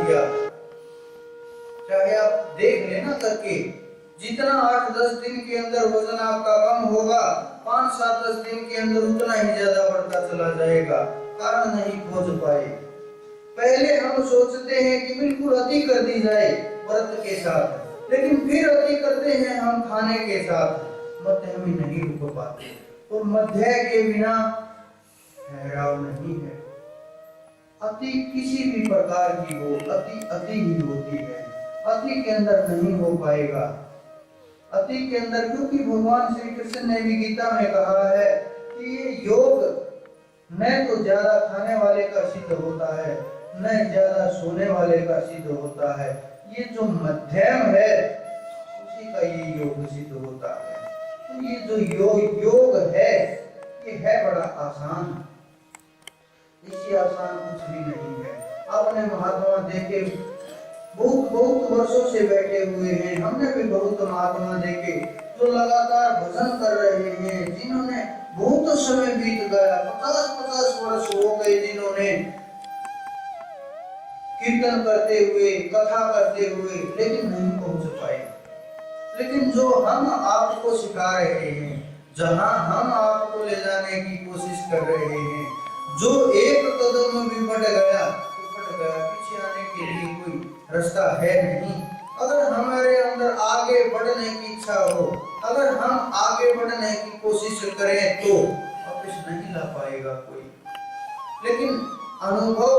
दिया। चाहे आप देख लेना करके, जितना 8-10 दिन के अंदर वजन आपका कम होगा, 5-7-10 दिन के अंदर उतना ही ज्यादा बढ़ता चला जाएगा, कारण नहीं खोज पाए। पहले हम सोचते हैं कि बिल्कुल अति कर दी जाए व्रत के साथ, लेकिन फिर अति करते हैं हम खाने के साथ, मध्य में नहीं रुक पाते। तो मध्य के बिना ठहराव नहीं है। अति किसी भी प्रकार की हो, अति अति ही होती है, अति के अंदर नहीं हो पाएगा। अति के अंदर, क्योंकि भगवान श्री कृष्ण ने भी गीता में कहा है कि ये योग न तो ज्यादा खाने वाले का सिद्ध होता है, न ज्यादा सोने वाले का सिद्ध होता है, ये जो मध्यम है उसी का ये योग सिद्ध होता है। तो ये जो योग है, ये है बड़ा आसान, इससे आसान कुछ भी नहीं है। आपने महात्मा देखे बहुत वर्षों से बैठे हुए हैं, हमने भी बहुत महात्मा देखे जो लगातार भजन कर रहे हैं, जिन्होंने बहुत समय बीत गया, 50-50 वर्ष हो गए जिन्होंने कीर्तन करते हुए, कथा करते हुए, लेकिन नहीं पहुंच पाए। लेकिन जो हम आपको सिखा रहे हैं, जहां हम आपको ले जाने की कोशिश कर रहे हैं, जो एक कदम भी बढ़ गया तो बढ़ गया, पीछे आने के लिए कोई रास्ता है नहीं। अगर हमारे अंदर आगे बढ़ने की इच्छा हो, अगर हम आगे बढ़ने की कोशिश करें तो वापस नहीं ला पाएगा कोई। लेकिन अनुभव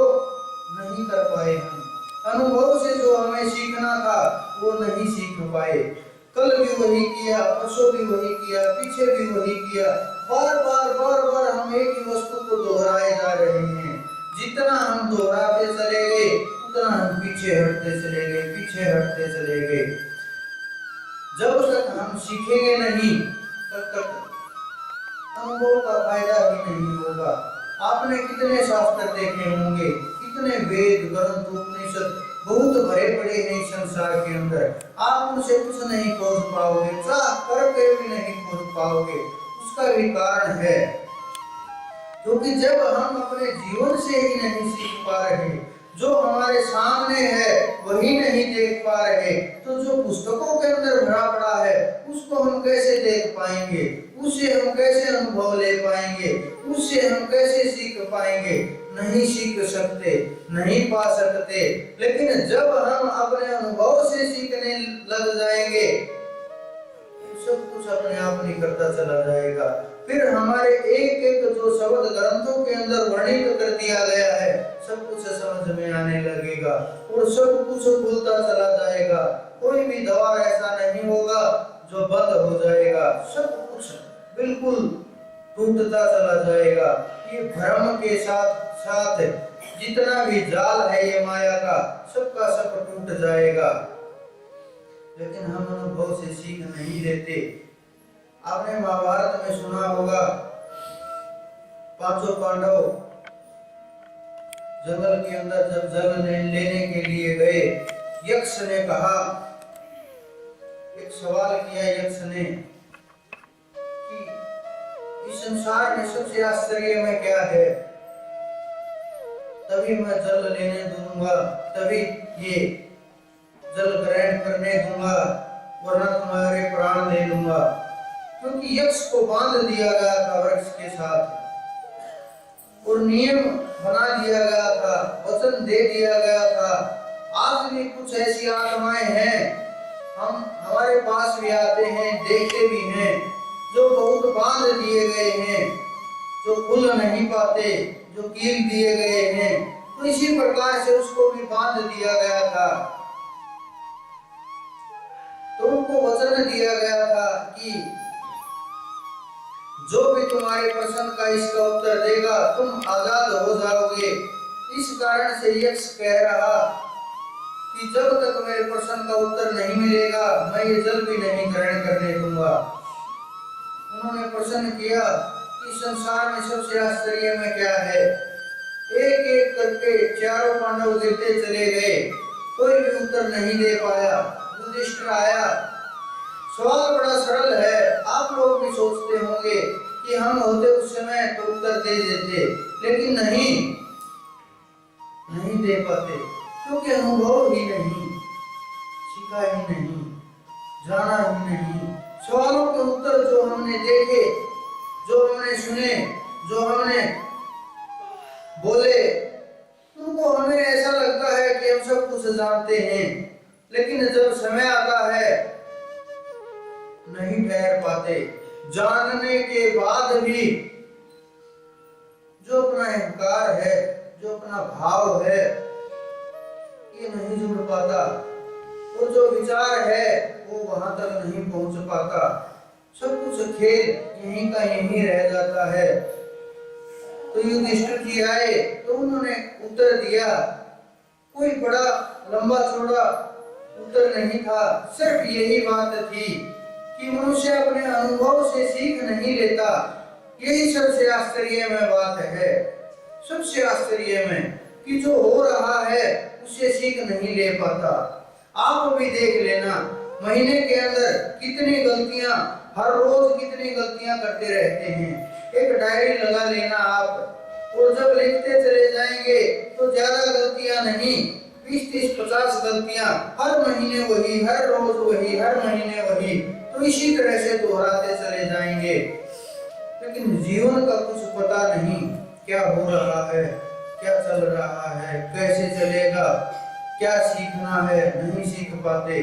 नहीं कर पाए हम, अनुभव से जो हमें सीखना था वो नहीं सीख पाए। कल भी वही किया, परसों भी वही किया, पीछे भी वही किया, बार बार हम एक ही वस्तु को दोहराए जा रहे हैं। जितना हम दोहराते चले गए उतना हम पीछे हटते चले गए, पीछे हटते चले गए। जब तक हम सीखेंगे नहीं तब तक अनुभव का फायदा भी नहीं होगा। आपने कितने शास्त्र देखे होंगे, कितने वेद ग्रंथ उपनिषद बहुत भरे पड़े हैं संसार के अंदर, आप उनसे कुछ नहीं खोज पाओगे, चाह करके भी नहीं खोज पाओगे। उसका भी कारण है क्योंकि जब हम अपने जीवन से ही नहीं सीख पा रहे, जो हमारे सामने है वही नहीं देख पा रहे, तो जो पुस्तकों के अंदर भरा पड़ा है उसको हम कैसे देख पाएंगे, उससे हम कैसे अनुभव ले पाएंगे, उससे हम कैसे सीख पाएंगे? नहीं सीख सकते, नहीं पा सकते। लेकिन जब हम अपने अनुभव से सीखने लग जाएंगे, सब कुछ अपने आप निकलता चला जाएगा। फिर हमारे एक एक जो शब्द ग्रंथों के अंदर वर्णित कर दिया गया है, सब कुछ समझ में आने लगेगा और सब कुछ भूलता चला जाएगा। कोई भी द्वार ऐसा नहीं होगा जो बंद हो जाएगा, सब कुछ बिल्कुल टूटता चला जाएगा। ये भ्रम के साथ साथ जितना भी जाल है ये माया का, सबका सब टूट जाएगा। लेकिन हम अनुभव से सीख नहीं लेते। आपने महाभारत में सुना होगा, पांचों पांडव जंगल के अंदर जब जल लेने के लिए गए, यक्ष ने कहा, एक सवाल किया यक्ष ने कि इस संसार में सबसे आश्चर्य में क्या है, तभी मैं जल लेने दूंगा, तभी ये जल ग्रहण करने दूंगा, वरना तुम्हारे प्राण ले लूंगा। क्योंकि यक्ष को बांध दिया गया था वृक्ष के साथ और नियम बना दिया गया था, वचन दे दिया गया था। आज भी कुछ ऐसी आत्माएं हैं, हमारे पास भी आते हैं, देखते भी हैं, जो बहुत बांध दिए गए हैं, जो खुल नहीं पाते, जो कील दिए गए हैं। तो इसी प्रकार से उसको भी बांध दिया गया था। तो उनको वचन दिया गया था कि जो भी तुम्हारे प्रश्न का इसका उत्तर देगा तुम आजाद हो जाओगे। इस कारण से यक्ष कह रहा कि जब तक मेरे प्रश्न का उत्तर नहीं मिलेगा मैं ये जल भी नहीं ग्रहण करने दूंगा। उन्होंने प्रश्न किया कि संसार में सबसे आश्चर्य में क्या है। एक एक करके चारों पांडव देते चले गए, कोई भी उत्तर नहीं दे पाया। युधिष्ठिर आया। सवाल बड़ा सरल है, आप लोग भी सोचते होंगे कि हम होते उस समय तो उत्तर दे देते, लेकिन नहीं दे पाते। क्योंकि अनुभव ही नहीं, सीखा ही नहीं, जाना ही नहीं। सवालों के उत्तर जो हमने देखे, जो हमने सुने, जो हमने बोले, उनको हमें ऐसा लगता है कि हम सब कुछ जानते हैं, लेकिन जब समय आता है नहीं ठहर पाते। जानने के बाद भी जो अपना अहंकार है, जो अपना भाव है, ये नहीं जुड़ पाता, और जो विचार है वो वहां तक नहीं पहुंच पाता। सब कुछ खेल यहीं का यहीं रह जाता है। तो युधिष्ठिर जी आए तो उन्होंने उत्तर दिया। कोई बड़ा लंबा चौड़ा उत्तर नहीं था, सिर्फ यही बात थी कि मनुष्य अपने अनुभव से सीख नहीं लेता। यही सबसे आश्चर्य में बात है, सबसे आश्चर्य में, कि जो हो रहा है उससे सीख नहीं ले पाता। आप भी देख लेना, महीने के अंदर कितनी गलतियां, हर रोज कितनी गलतियां करते रहते हैं। एक डायरी लगा लेना आप, और जब लिखते चले जाएंगे तो ज्यादा गलतियां नहीं, 20, 30, 50 गलतियां, हर महीने वही, हर रोज वही, हर महीने वही, तो इसी तरह से दोहराते चले जाएंगे। लेकिन जीवन का कुछ पता नहीं, क्या हो रहा है, क्या चल रहा है, कैसे चलेगा, क्या सीखना है, नहीं सीख पाते।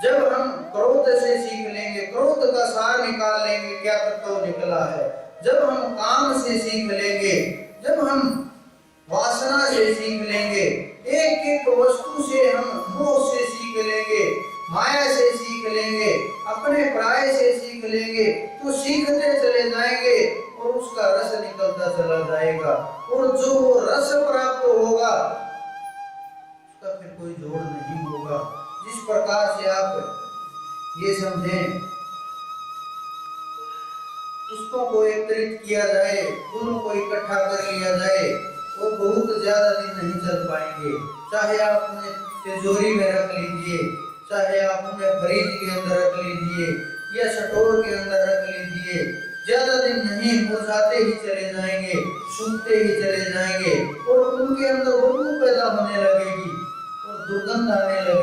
जब हम क्रोध से सीख लेंगे, क्रोध का सार निकाल लेंगे, क्या तत्व निकला है। जब हम काम से सीख लेंगे, जब हम वासना से सीख लेंगे, एक एक वस्तु से हम मोह से सीख लेंगे, माया से सीख लेंगे, अपने प्राय से सीख लेंगे, तो सीखते चले जाएंगे और उसका रस निकलता चला जाएगा। और जो वो रस प्राप्त होगा उसका फिर कोई जोड़ नहीं होगा। जिस प्रकार से आप ये समझें, पुष्पों को एकत्रित किया जाए, फूलों को इकट्ठा कर लिया जाए, वो बहुत ज्यादा दिन नहीं चल पाएंगे। चाहे आप उन्हें तिजोरी में रख लीजिए, चाहे आप उन्हें फ्रिज के अंदर रख लीजिए या स्टोर के अंदर रख लीजिए, ज्यादा दिन नहीं, मुरझाते ही चले जाएंगे, सूखते ही चले जाएंगे, और उनके अंदर बदबू पैदा होने लगेगी और दुर्गंध आने लगेगी।